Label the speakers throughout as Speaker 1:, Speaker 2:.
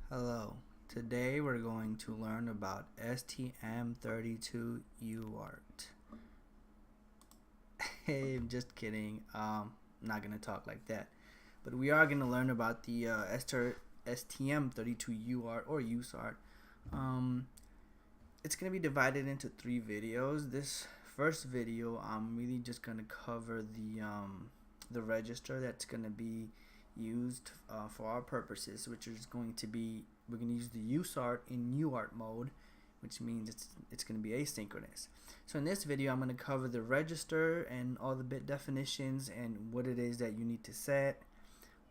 Speaker 1: Hello, today we're going to learn about STM32 UART. Hey, I'm just kidding. I'm not going to talk like that. But we are going to learn about the STM32 UART or USART. It's going to be divided into 3 videos. This first video, I'm really just going to cover the register that's going to be used for our purposes, which is going to be, we're going to use the USART in UART mode, which means it's going to be asynchronous. So in this video, I'm going to cover the register and all the bit definitions and what it is that you need to set.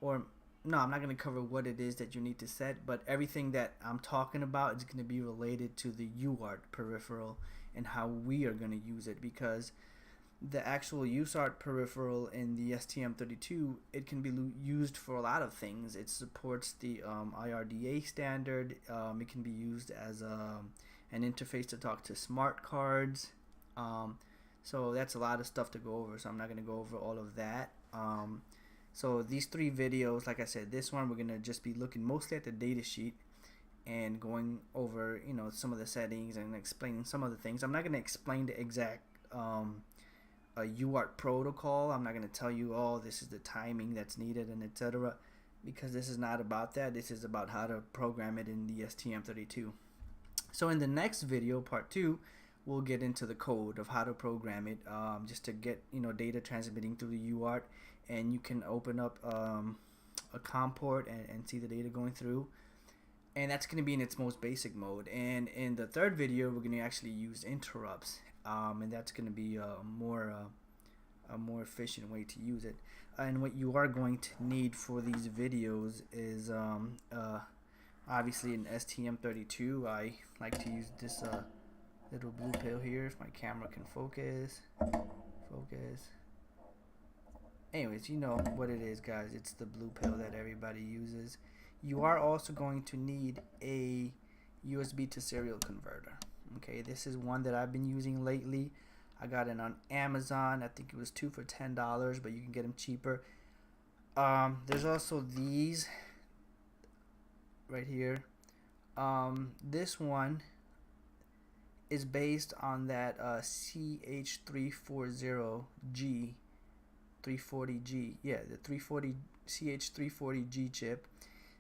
Speaker 1: Or no, I'm not going to cover what it is that you need to set, but everything that I'm talking about is going to be related to the UART peripheral and how we are going to use it, because the actual USART peripheral in the STM32, it can be used for a lot of things. It supports the IRDA standard. It can be used as an interface to talk to smart cards. So that's a lot of stuff to go over, so I'm not going to go over all of that. So these 3 videos, like I said, this one we're going to just be looking mostly at the datasheet and going over, some of the settings and explaining some of the things. I'm not going to explain the exact a UART protocol. I'm not going to tell you, oh, this is the timing that's needed and etc., because this is not about that. This is about how to program it in the STM32. So in the next video, part 2, we'll get into the code of how to program it, just to get data transmitting through the UART, and you can open up a COM port and see the data going through. And that's going to be in its most basic mode. And in the third video, we're going to actually use interrupts, and that's going to be a more efficient way to use it. And what you are going to need for these videos is obviously an STM32. I like to use this little blue pill here if my camera can focus. Anyways, you know what it is, guys. It's the blue pill that everybody uses. You are also going to need a USB to serial converter. Okay, this is one that I've been using lately. I got it on Amazon. I think it was 2 for $10, but you can get them cheaper. There's also these right here. This one is based on that CH340G 340G. Yeah, the 340 CH340G chip.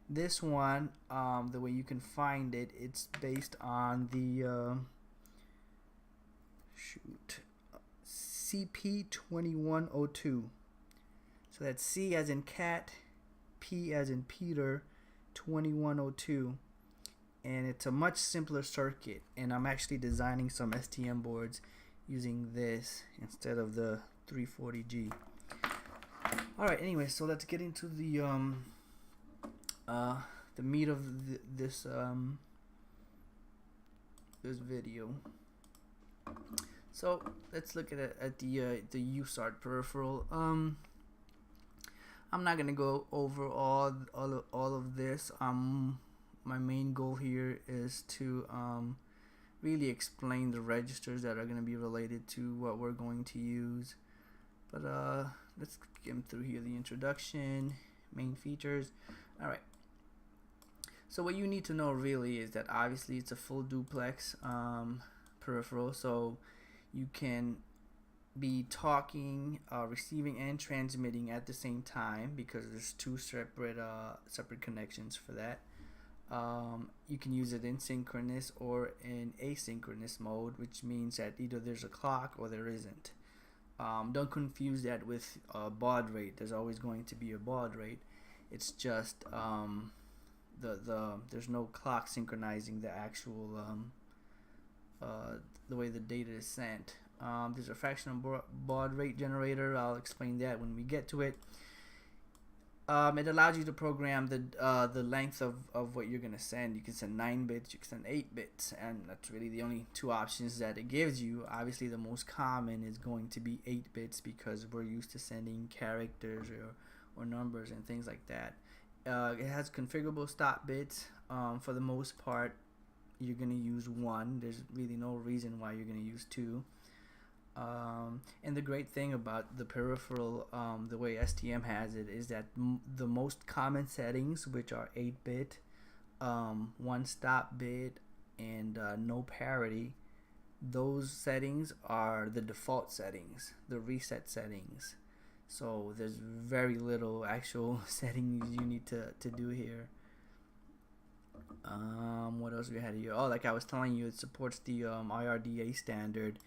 Speaker 1: This one, the way you can find it, it's based on the CP2102. So that's C as in cat, P as in Peter, 2102. And it's a much simpler circuit, and I'm actually designing some STM boards using this instead of the 340G. Alright, anyway, so let's get into the meat of this video. So let's look at the USART peripheral. I'm not gonna go over all of this. My main goal here is to really explain the registers that are going to be related to what we're going to use. But let's get through here. The introduction, main features. All right. So what you need to know really is that obviously it's a full duplex peripheral, so you can be talking, receiving, and transmitting at the same time, because there's 2 separate connections for that. You can use it in synchronous or in asynchronous mode, which means that either there's a clock or there isn't. Don't confuse that with baud rate. There's always going to be a baud rate. It's just there's no clock synchronizing the actual the way the data is sent. There's a fractional baud rate generator. I'll explain that when we get to it. It allows you to program the length of what you're gonna send. You can send 9 bits, you can send 8 bits, and that's really the only 2 options that it gives you. Obviously, the most common is going to be 8 bits because we're used to sending characters or numbers and things like that. It has configurable stop bits. For the most part, you're gonna use 1. There's really no reason why you're gonna use 2. And the great thing about the peripheral, the way STM has it, is that the most common settings, which are 8-bit, one stop bit and no parity, those settings are the default settings, the reset settings. So there's very little actual settings you need to do here. What else we had here? Oh, like I was telling you, it supports the IRDA standard.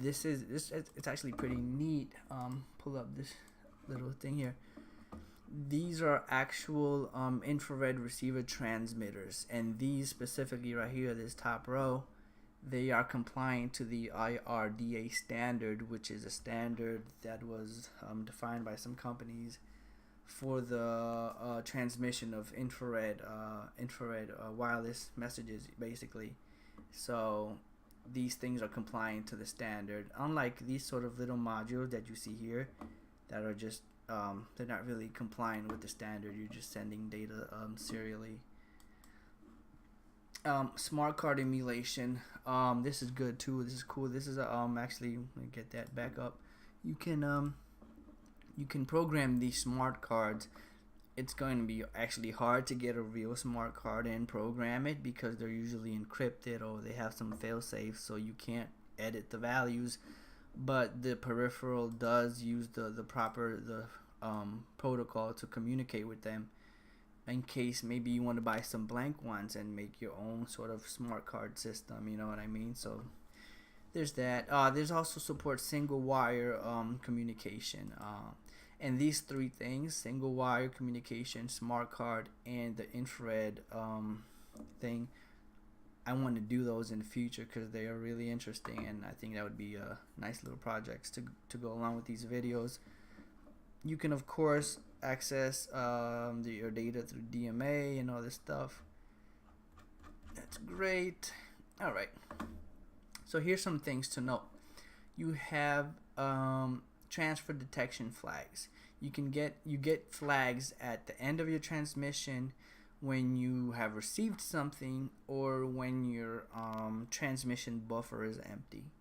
Speaker 1: It's actually pretty neat. Pull up this little thing here. These are actual infrared receiver transmitters, and these specifically right here, this top row, they are compliant to the IRDA standard, which is a standard that was defined by some companies for the transmission of infrared wireless messages, basically. So these things are compliant to the standard, unlike these sort of little modules that you see here that are just they're not really compliant with the standard. You're just sending data serially. Smart card emulation. This is good too. This is cool. This is actually, let me get that back up. You can program these smart cards. It's going to be actually hard to get a real smart card and program it because they're usually encrypted or they have some fail-safe, so you can't edit the values. But the peripheral does use the proper protocol to communicate with them, in case maybe you want to buy some blank ones and make your own sort of smart card system, you know what I mean? So there's that. There's also support single wire communication, and these three things, single wire communication, smart card, and the infrared thing, I want to do those in the future because they are really interesting, and I think that would be nice little projects to go along with these videos. You can of course access your data through DMA and all this stuff. That's great. All right. So here's some things to note. You have transfer detection flags. You get flags at the end of your transmission when you have received something or when your transmission buffer is empty.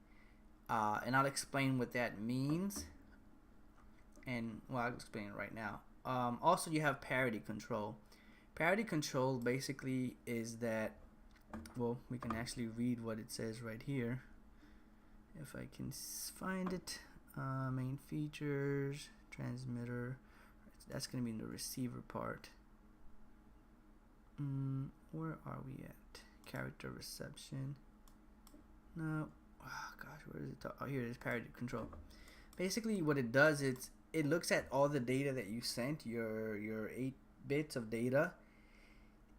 Speaker 1: And I'll explain what that means. And well, I'll explain it right now. Also, you have parity control. Parity control basically is that, well, we can actually read what it says right here. If I can find it, main features, transmitter. That's going to be in the receiver part. Where are we at? Character reception. No. Oh gosh, where is it? Oh, here it is. Parity control. Basically, what it does is it looks at all the data that you sent, your 8 bits of data,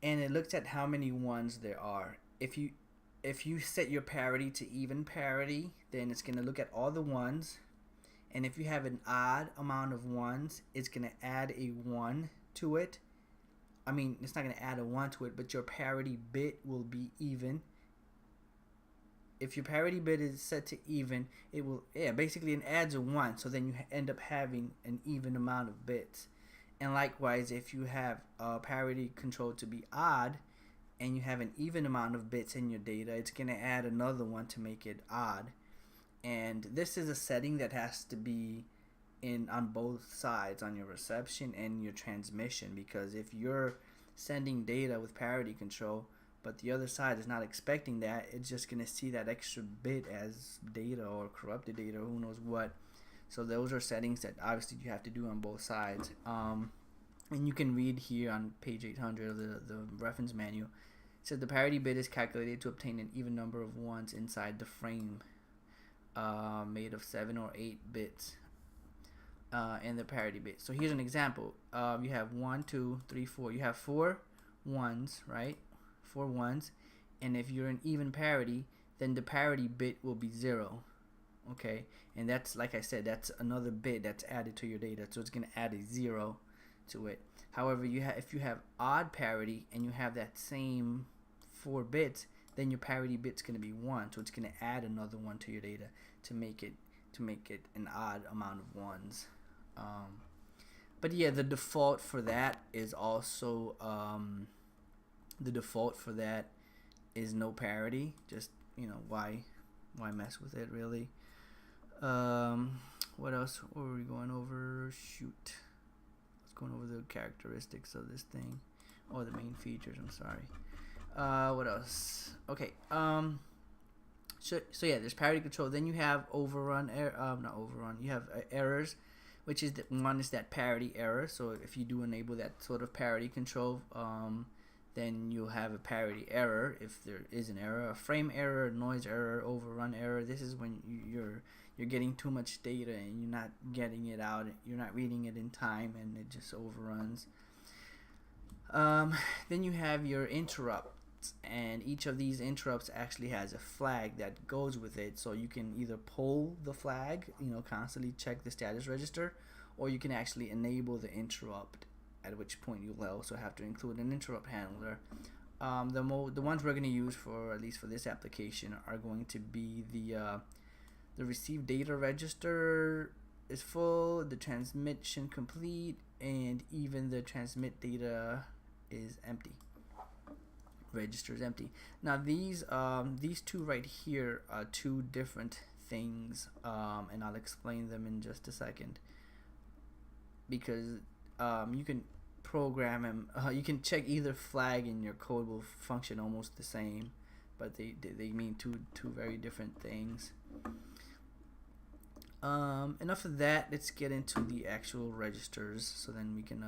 Speaker 1: and it looks at how many ones there are. If you set your parity to even parity, then it's going to look at all the ones, and if you have an odd amount of ones, it's going to add a 1 to it. I mean, it's not going to add a 1 to it, but your parity bit will be even. If your parity bit is set to even, it will, basically it adds a 1, so then you end up having an even amount of bits. And likewise, if you have parity control to be odd, and you have an even amount of bits in your data, it's going to add another 1 to make it odd. And this is a setting that has to be in on both sides, on your reception and your transmission, because if you're sending data with parity control but the other side is not expecting that, it's just going to see that extra bit as data or corrupted data, who knows what. So those are settings that obviously you have to do on both sides. And you can read here on page 800 of the reference manual. It says the parity bit is calculated to obtain an even number of ones inside the frame, made of 7 or 8 bits. And the parity bit. So here's an example. You have 1, 2, 3, 4. You have 4 ones, right? 4 ones. And if you're in even parity, then the parity bit will be 0. Okay? And that's, like I said, that's another bit that's added to your data. So it's going to add a 0 to it. However, if you have odd parity and you have that same 4 bits, then your parity bit's going to be 1. So it's going to add another 1 to your data to make it an odd amount of ones. But yeah, the default for that is also no parity. Just, why mess with it, really? What else were we going over? Shoot, let's go over the characteristics of this thing. or the main features, I'm sorry. What else? Okay. So yeah, there's parity control. Then you have overrun not overrun. You have errors, which is one is that parity error. So if you do enable that sort of parity control, then you'll have a parity error if there is an error, a frame error, noise error, overrun error. This is when you're getting too much data and you're not getting it out. You're not reading it in time, and it just overruns. Then you have your interrupts, and each of these interrupts actually has a flag that goes with it. So you can either pull the flag, constantly check the status register, or you can actually enable the interrupt, at which point you'll also have to include an interrupt handler. The ones we're going to use for, at least for this application, are going to be the receive data register is full, the transmission complete, and even the transmit data is empty. Register is empty. Now these two right here are two different things, and I'll explain them in just a second, because you can program them. You can check either flag, and your code will function almost the same, but they mean two very different things. Enough of that. Let's get into the actual registers, so then we can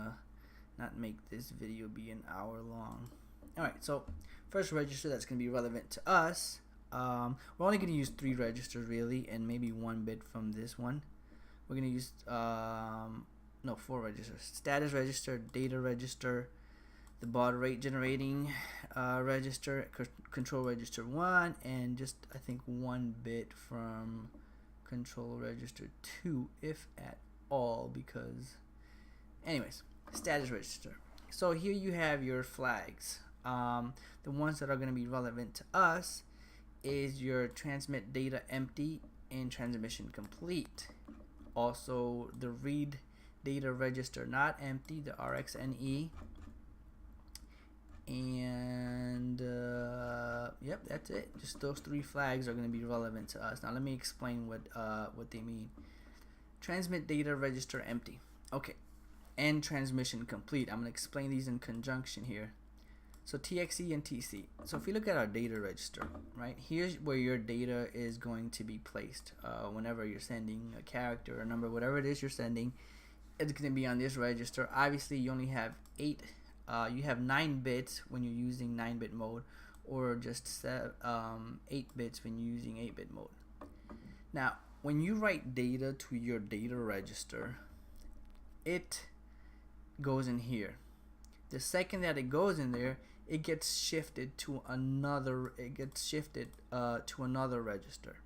Speaker 1: not make this video be an hour long. Alright, so first register that's going to be relevant to us, we're only going to use 3 registers really, and maybe 1 bit from this one. We're going to use 4 registers: status register, data register, the baud rate generating register, control register 1, and just I think 1 bit from control register 2, if at all, because anyways, status register. So here you have your flags. The ones that are going to be relevant to us is your transmit data empty and transmission complete. Also the read data register not empty, the RxNE, and yep, that's it. Just those 3 flags are going to be relevant to us. Now let me explain what they mean. Transmit data register empty, okay, and transmission complete. I'm going to explain these in conjunction here. So TXE and TC. So if you look at our data register, right, here's where your data is going to be placed. Whenever you're sending a character or a number, whatever it is you're sending, it's going to be on this register. Obviously you only have 8 you have 9 bits when you're using 9-bit mode, or just 8 bits when you're using 8-bit mode. Now when you write data to your data register, it goes in here. The second that it goes in there, it gets shifted to another register.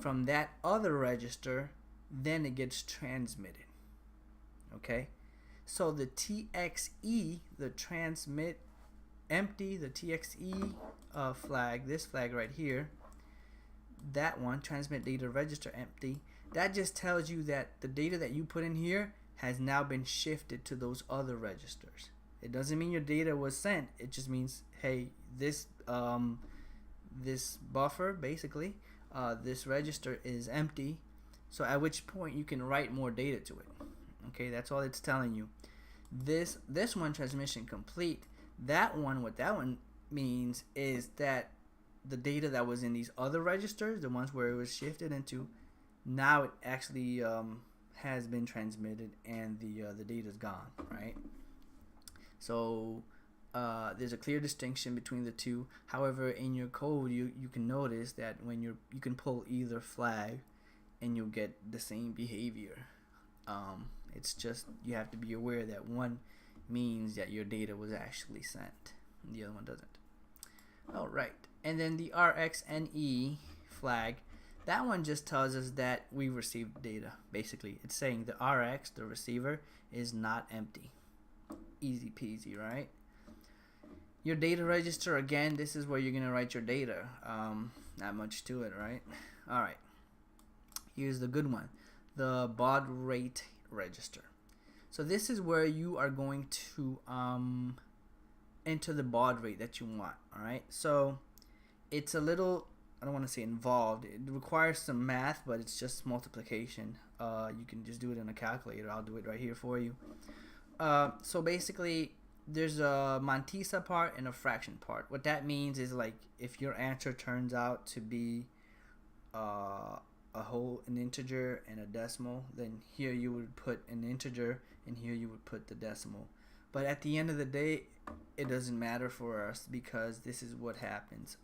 Speaker 1: From that other register, then it gets transmitted. Okay, so the TXE, the transmit empty, the TXE flag, this flag right here, that one, transmit data register empty, that just tells you that the data that you put in here has now been shifted to those other registers. It doesn't mean your data was sent. It just means, hey, this buffer, basically, this register is empty, so at which point you can write more data to it. Okay, that's all it's telling you. This one, transmission complete, that one, what that one means is that the data that was in these other registers, the ones where it was shifted into, now it actually has been transmitted, and the data is gone, right? So there's a clear distinction between the two. However, in your code, you can notice that when you can pull either flag, and you'll get the same behavior. It's just you have to be aware that one means that your data was actually sent, and the other one doesn't. All right, and then the RxNE flag, that one just tells us that we received data. Basically, it's saying the Rx, the receiver, is not empty. Easy peasy, right? Your data register, again, this is where you're gonna write your data. Not much to it, right? All right, here's the good one, the baud rate register. So this is where you are going to enter the baud rate that you want. All right, so it's a little, I don't want to say involved, it requires some math, but it's just multiplication. You can just do it in a calculator. I'll do it right here for you. So basically there's a mantissa part and a fraction part. What that means is, like, if your answer turns out to be an integer and a decimal, then here you would put an integer and here you would put the decimal. But at the end of the day, it doesn't matter for us because this is what happens.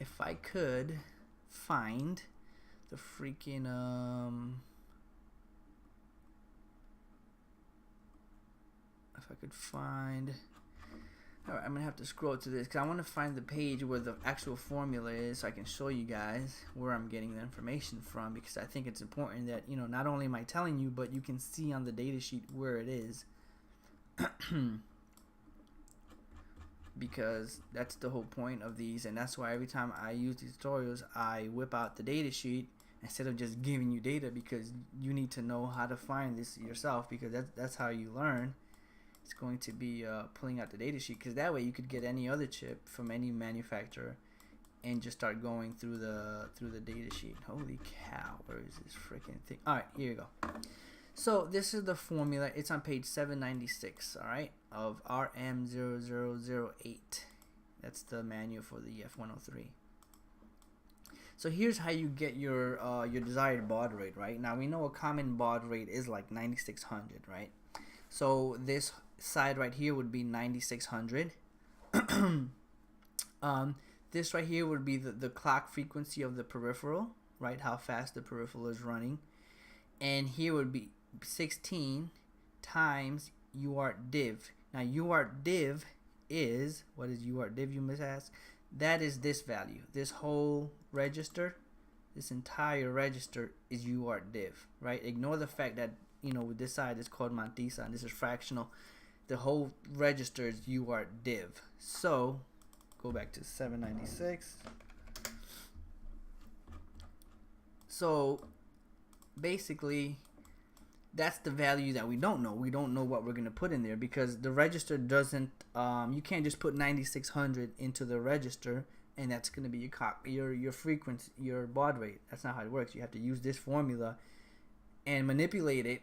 Speaker 1: If I could find the freaking if I could find, alright, I'm gonna have to scroll to this because I want to find the page where the actual formula is so I can show you guys where I'm getting the information from, because I think it's important that, you know, not only am I telling you, but you can see on the data sheet where it is. Because that's the whole point of these, and that's why every time I use these tutorials I whip out the data sheet instead of just giving you data, because you need to know how to find this yourself, because that's how you learn. It's going to be pulling out the data sheet, because that way you could get any other chip from any manufacturer and just start going through the data sheet. Holy cow, where is this freaking thing? Alright, here you go. So this is the formula. It's on page 796, alright, of RM0008. That's the manual for the F103. So here's how you get your desired baud rate, right? Now we know a common baud rate is like 9600, right? So this side right here would be 9600. This right here would be the clock frequency of the peripheral, right? How fast the peripheral is running. And here would be 16 times UART div. Now UART div is, what is UART div, you must ask? That is this value. This whole register, this entire register is UART div, right? Ignore the fact that, you know, with this side is called mantissa and this is fractional. The whole register is UART div. So go back to 796. So basically that's the value that we don't know. We don't know what we're going to put in there because the register doesn't, you can't just put 9600 into the register and that's going to be your frequency, your baud rate. That's not how it works. You have to use this formula and manipulate it,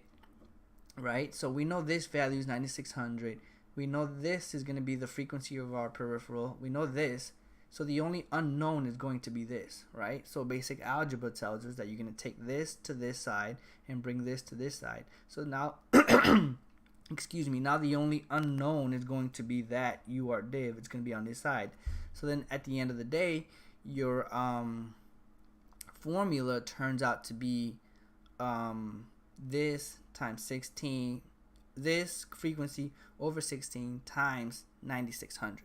Speaker 1: right? So we know this value is 9600. We know this is going to be the frequency of our peripheral. We know this. So the only unknown is going to be this, right? So basic algebra tells us that you're going to take this to this side and bring this to this side. So now, excuse me, now the only unknown is going to be that UART div. It's going to be on this side. So then at the end of the day, your formula turns out to be this times 16, this frequency over 16 times 9600.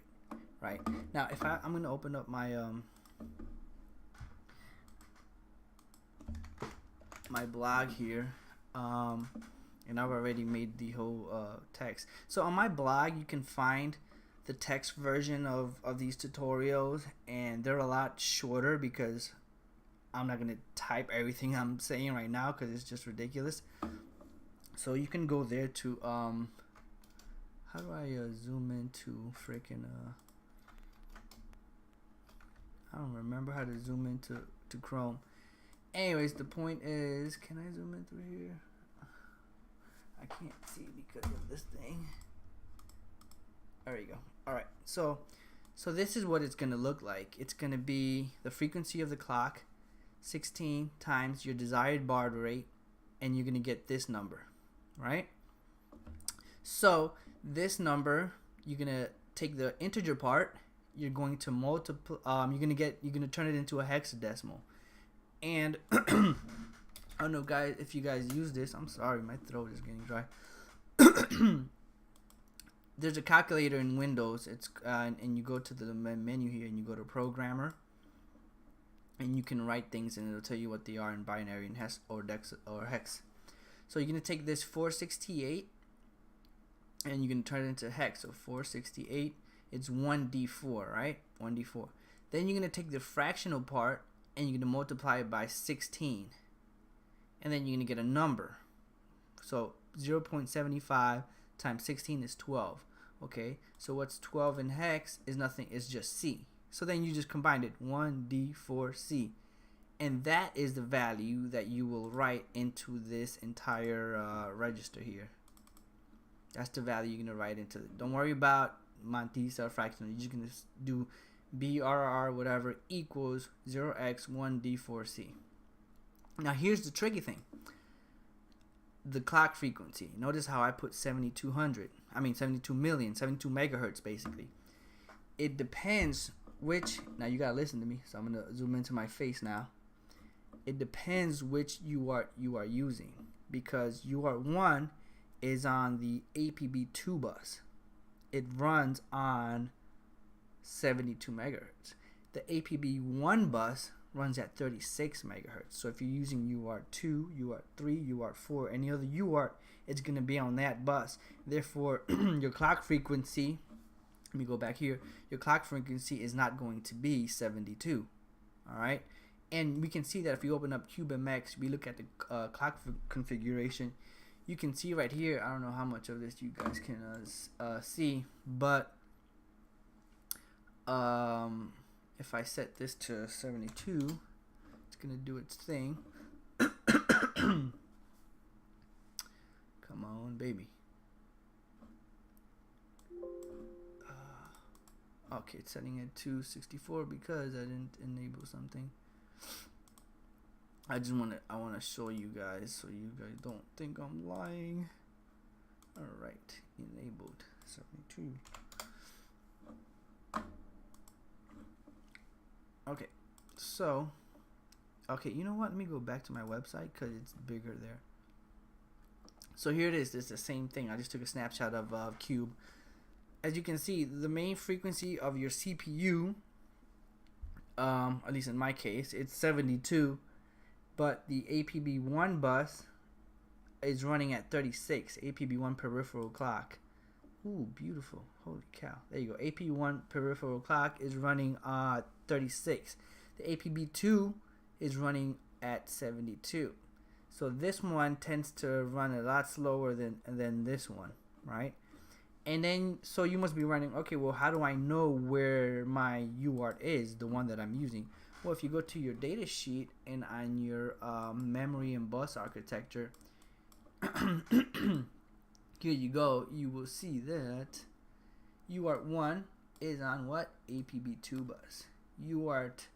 Speaker 1: Right now, if I'm going to open up my my blog here, and I've already made the whole text. So on my blog, you can find the text version of these tutorials, and they're a lot shorter because I'm not going to type everything I'm saying right now because it's just ridiculous. So you can go there to how do I zoom into freaking I don't remember how to zoom into Chrome. Anyways, the point is, can I zoom in through here? I can't see because of this thing. There you go. Alright, so this is what it's going to look like. It's going to be the frequency of the clock, 16 times your desired baud rate, and you're going to get this number, right? So this number, you're going to take the integer part, you're going to multiply, you're going to turn it into a hexadecimal. And I don't know, guys, if you guys use this, I'm sorry, my throat is getting dry. There's a calculator in Windows. It's and you go to the menu here and you go to programmer, and you can write things and it'll tell you what they are in binary and hex or hex. So you're going to take this 468 and you're going to turn it into hex. So 468, it's 1d4, right? 1d4. Then you're going to take the fractional part and you're going to multiply it by 16. And then you're going to get a number. So 0.75 times 16 is 12. Okay, so what's 12 in hex is nothing, it's just C. So then you just combine it, 1d4c. And that is the value that you will write into this entire register here. That's the value you're gonna write into it. Don't worry about Montes or fractional. You're just gonna do BRR whatever equals 0x1D4C. Now here's the tricky thing. The clock frequency. Notice how I put 7200. I mean 72 million, 72 megahertz basically. It depends which. Now you gotta listen to me. So I'm gonna zoom into my face now. It depends which UART you are using, because UART 1 is on the APB2 bus. It runs on 72 megahertz. The APB1 bus runs at 36 megahertz. So if you're using UART 2, UART 3, UART 4, any other UART, it's going to be on that bus. Therefore, your clock frequency, let me go back here, your clock frequency is not going to be 72. Alright? And we can see that if we open up CubeMX, we look at the clock configuration, you can see right here, I don't know how much of this you guys can see, but if I set this to 72, it's going to do its thing. Come on, baby. Okay, it's setting it to 64 because I didn't enable something. I want to show you guys so you guys don't think I'm lying. All right, enabled 72. Okay, so you know what? Let me go back to my website because it's bigger there. So here it is. It's the same thing. I just took a snapshot of Cube. As you can see, the main frequency of your CPU, at least in my case, it's 72. But the APB1 bus is running at 36. APB1 peripheral clock. Ooh, beautiful. Holy cow. There you go. APB1 peripheral clock is running 36. The APB2 is running at 72. So this one tends to run a lot slower than this one, right? And then, so you must be running, okay, well, how do I know where my UART is, the one that I'm using? Well, if you go to your data sheet and on your memory and bus architecture, here you go, you will see that UART 1 is on what? APB2 bus. UART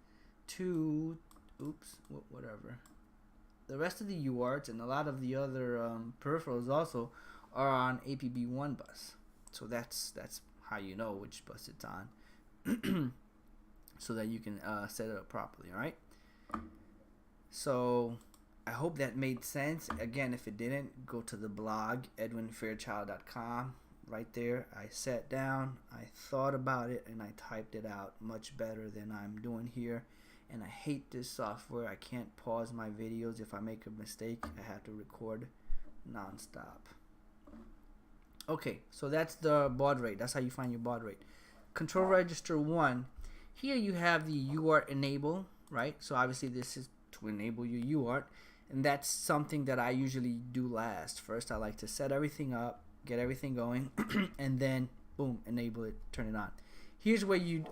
Speaker 1: 2, oops, whatever. The rest of the UARTs and a lot of the other peripherals also are on APB1 bus. So that's how you know which bus it's on. So that you can set it up properly. All right, so I hope that made sense. Again, if it didn't, go to the blog edwinfairchild.com. Right there, I sat down, I thought about it, and I typed it out much better than I'm doing here. And I hate this software. I can't pause my videos. If I make a mistake, I have to record non-stop. Okay, so that's the baud rate. That's how you find your baud rate. Control register 1. Here you have the UART enable, right? So obviously this is to enable your UART, and that's something that I usually do last. First, I like to set everything up, get everything going, and then boom, enable it, turn it on. Here's where you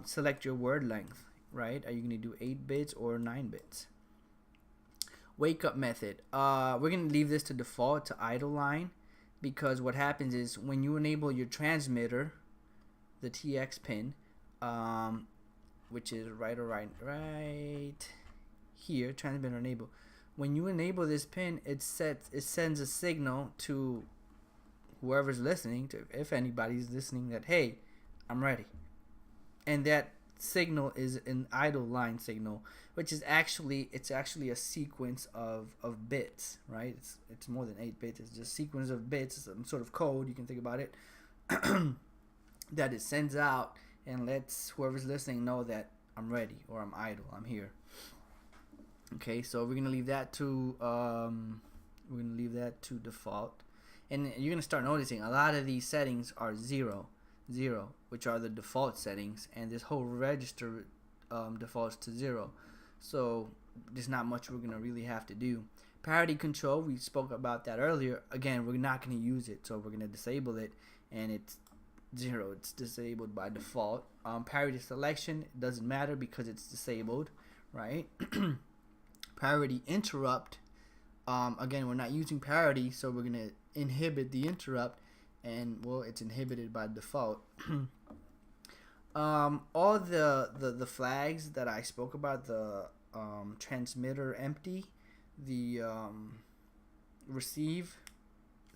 Speaker 1: select your word length, right? Are you going to do 8 bits or 9 bits? Wake up method. We're going to leave this to default to idle line, because what happens is when you enable your transmitter, the TX pin, which is right here, transmitter enable. When you enable this pin, it sends a signal to whoever's listening, to if anybody's listening, that hey, I'm ready. And that signal is an idle line signal, which is actually a sequence of bits, right? It's more than 8 bits. It's just a sequence of bits, some sort of code, you can think about it, that it sends out and lets whoever's listening know that I'm ready, or I'm idle, I'm here. Okay, so we're gonna leave that to default, and you're gonna start noticing a lot of these settings are 0, which are the default settings, and this whole register defaults to 0. So there's not much we're gonna really have to do. Parity control, we spoke about that earlier. Again, we're not gonna use it, so we're gonna disable it, and it's 0. It's disabled by default. Parity selection doesn't matter because it's disabled, right? Parity interrupt. Again, we're not using parity, so we're gonna inhibit the interrupt, and well, it's inhibited by default. All the flags that I spoke about, the transmitter empty, the receive,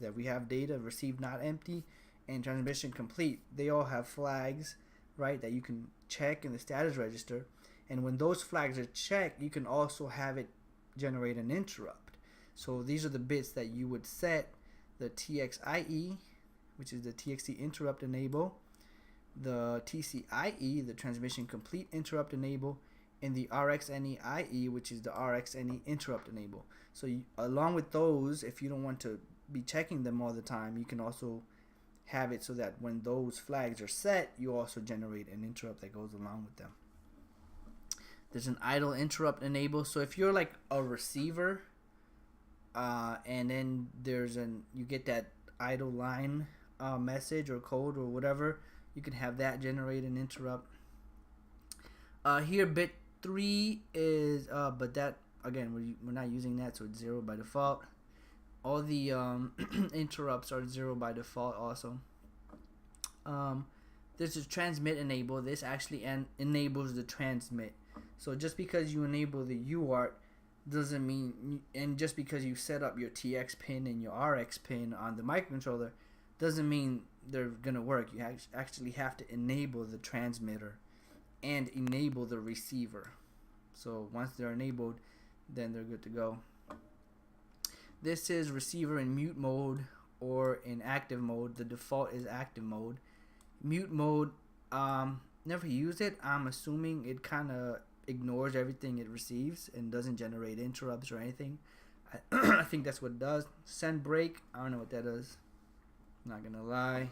Speaker 1: that we have data, receive not empty, and transmission complete, they all have flags, right, that you can check in the status register. And when those flags are checked, you can also have it generate an interrupt. So these are the bits that you would set: the TXIE, which is the TXT interrupt enable, the TCIE, the transmission complete interrupt enable, and the RxNE-IE, which is the RxNE interrupt enable. So along with those, if you don't want to be checking them all the time, you can also have it so that when those flags are set, you also generate an interrupt that goes along with them. There's an idle interrupt enable. So if you're like a receiver, and then you get that idle line message or code or whatever, you can have that generate an interrupt. Here bit 3 is but that, again, we're not using that, so it's 0 by default. All the interrupts are 0 by default also. There's a transmit enable. This actually enables the transmit. So just because you enable the UART doesn't mean, and just because you set up your TX pin and your RX pin on the microcontroller doesn't mean they're gonna work. You actually have to enable the transmitter and enable the receiver. So once they're enabled, then they're good to go. This is receiver in mute mode or in active mode. The default is active mode. Mute mode, never used it. I'm assuming it kind of ignores everything it receives and doesn't generate interrupts or anything. I think that's what it does. Send break, I don't know what that is. Not gonna lie.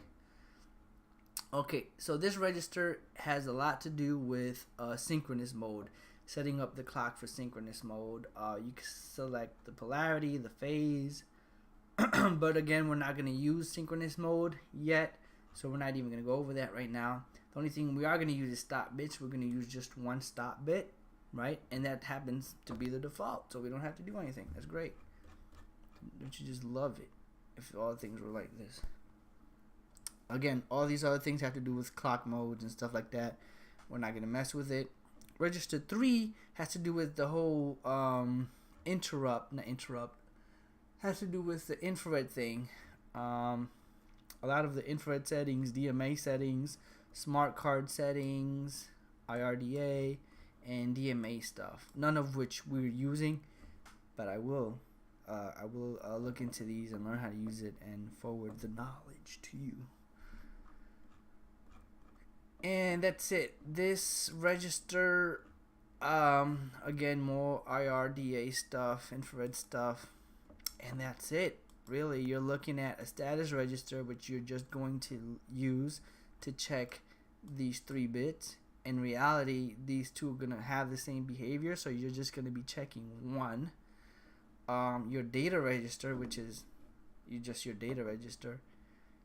Speaker 1: Okay, so this register has a lot to do with synchronous mode. Setting up the clock for synchronous mode. You can select the polarity, the phase, but again, we're not going to use synchronous mode yet, so we're not even going to go over that right now. The only thing we are going to use is stop bits. We're going to use just one stop bit, right? And that happens to be the default, so we don't have to do anything. That's great. Don't you just love it if all things were like this? Again, all these other things have to do with clock modes and stuff like that. We're not going to mess with it. Register 3 has to do with the whole has to do with the infrared thing. A lot of the infrared settings, DMA settings, smart card settings, IRDA, and DMA stuff. None of which we're using, but I will look into these and learn how to use it and forward the knowledge to you. And that's it. This register, again, more IRDA stuff, infrared stuff, and that's it. Really, you're looking at a status register, which you're just going to use to check these 3 bits. In reality, these two are going to have the same behavior, so you're just going to be checking one. Your data register, which is just your data register.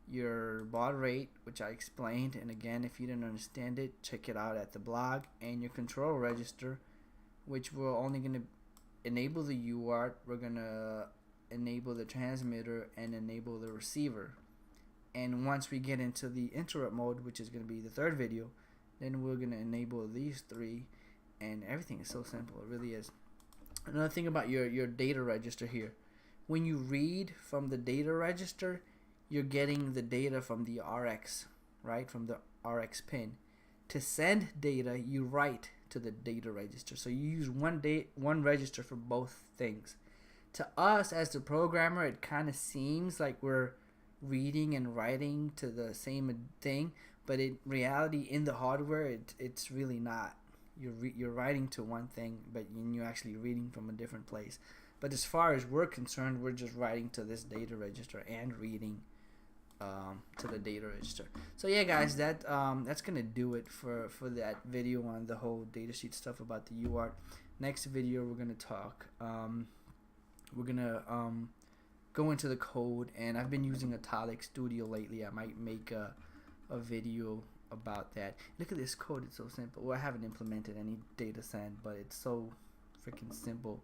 Speaker 1: Your baud rate, which I explained, and again, if you didn't understand it, check it out at the blog. And your control register, which we're only going to enable the UART, we're going to enable the transmitter and enable the receiver. And once we get into the interrupt mode, which is going to be the 3rd video, then we're going to enable these 3, and everything is so simple. It really is. Another thing about your data register here, when you read from the data register, you're getting the data from the RX, right? From the RX pin. To send data, you write to the data register. So you use one register for both things. To us as the programmer, it kind of seems like we're reading and writing to the same thing, but in reality, in the hardware, it's really not. You're writing to one thing, but you're actually reading from a different place. But as far as we're concerned, we're just writing to this data register and reading to the data register. So yeah, guys, that's gonna do it for that video on the whole datasheet stuff about the UART. Next video, we're gonna talk. We're gonna go into the code, and I've been using Italic Studio lately. I might make a video about that. Look at this code; it's so simple. Well, I haven't implemented any data send, but it's so freaking simple.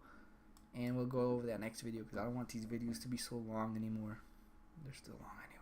Speaker 1: And we'll go over that next video because I don't want these videos to be so long anymore. They're still long anyway.